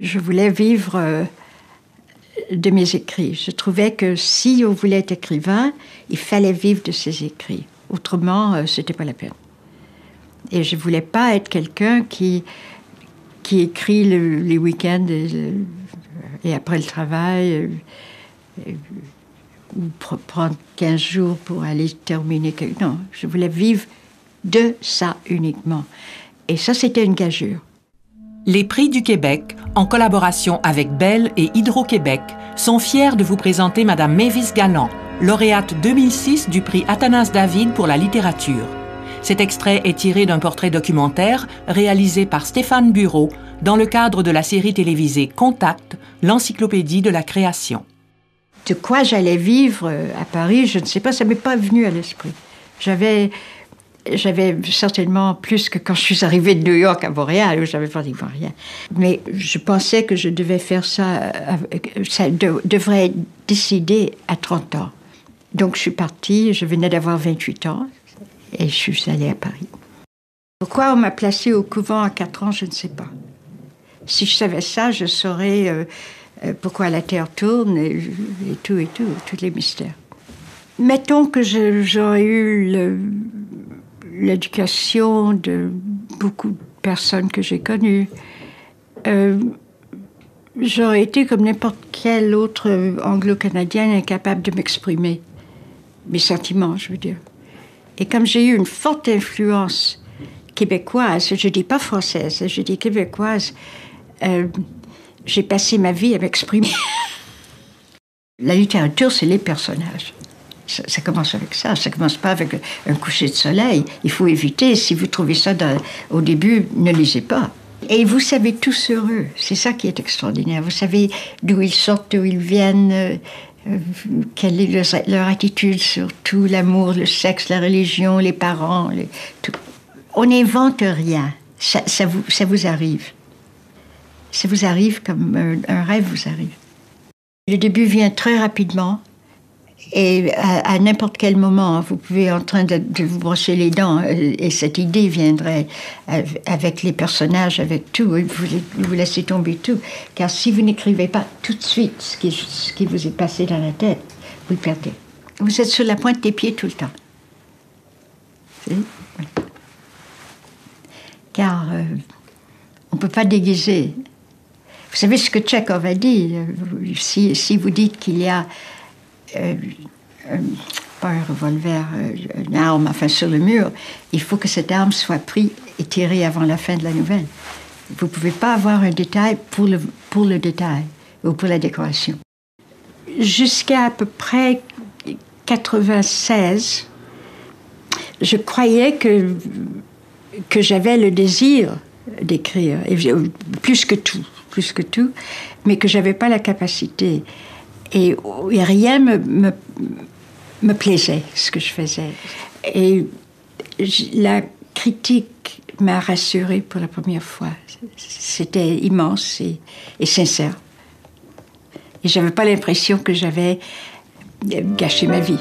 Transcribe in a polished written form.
Je voulais vivre de mes écrits. Je trouvais que si on voulait être écrivain, il fallait vivre de ses écrits. Autrement, c'était pas la peine. Et je voulais pas être quelqu'un qui écrit les week-ends et après le travail, ou prendre 15 jours pour aller terminer. Non, je voulais vivre de ça uniquement. Et ça, c'était une gageure. Les Prix du Québec, en collaboration avec Bell et Hydro-Québec, sont fiers de vous présenter Madame Mavis Galland, lauréate 2006 du prix Athanase David pour la littérature. Cet extrait est tiré d'un portrait documentaire réalisé par Stéphane Bureau dans le cadre de la série télévisée Contact, l'encyclopédie de la création. De quoi j'allais vivre à Paris, je ne sais pas, ça ne m'est pas venu à l'esprit. J'avais certainement plus que quand je suis arrivée de New York à Montréal, où j'avais pratiquement rien. Mais je pensais que je devais faire ça, devrait être décidé à 30 ans. Donc je suis partie, je venais d'avoir 28 ans, et je suis allée à Paris. Pourquoi on m'a placée au couvent à 4 ans, je ne sais pas. Si je savais ça, je saurais pourquoi la Terre tourne, et tous les mystères. Mettons que j'aurais eu l'éducation de beaucoup de personnes que j'ai connues. J'aurais été comme n'importe quel autre anglo-canadien incapable de m'exprimer. Mes sentiments, je veux dire. Et comme j'ai eu une forte influence québécoise, je dis pas française, je dis québécoise, j'ai passé ma vie à m'exprimer. La littérature, c'est les personnages. Ça commence avec ça. Ça commence pas avec un coucher de soleil. Il faut éviter. Si vous trouvez ça au début, ne lisez pas. Et vous savez tout sur eux. C'est ça qui est extraordinaire. Vous savez d'où ils sortent, d'où ils viennent, quelle est leur attitude sur tout, l'amour, le sexe, la religion, les parents, tout. On n'invente rien. Ça vous arrive. Ça vous arrive comme un rêve vous arrive. Le début vient très rapidement. Et à n'importe quel moment, vous pouvez être en train de vous brosser les dents et cette idée viendrait avec les personnages, avec tout. Vous laissez tomber tout. Car si vous n'écrivez pas tout de suite ce qui vous est passé dans la tête, vous le perdez. Vous êtes sur la pointe des pieds tout le temps. Car on ne peut pas déguiser. Vous savez ce que Tchekhov a dit. Si vous dites qu'il y a pas un revolver, une arme, enfin sur le mur, il faut que cette arme soit prise et tirée avant la fin de la nouvelle. Vous ne pouvez pas avoir un détail pour le détail ou pour la décoration. Jusqu'à à peu près 96, je croyais que j'avais le désir d'écrire, plus que tout, mais que je n'avais pas la capacité. Et rien me plaisait, ce que je faisais. Et la critique m'a rassurée pour la première fois. C'était immense et sincère. Et je n'avais pas l'impression que j'avais gâché ma vie.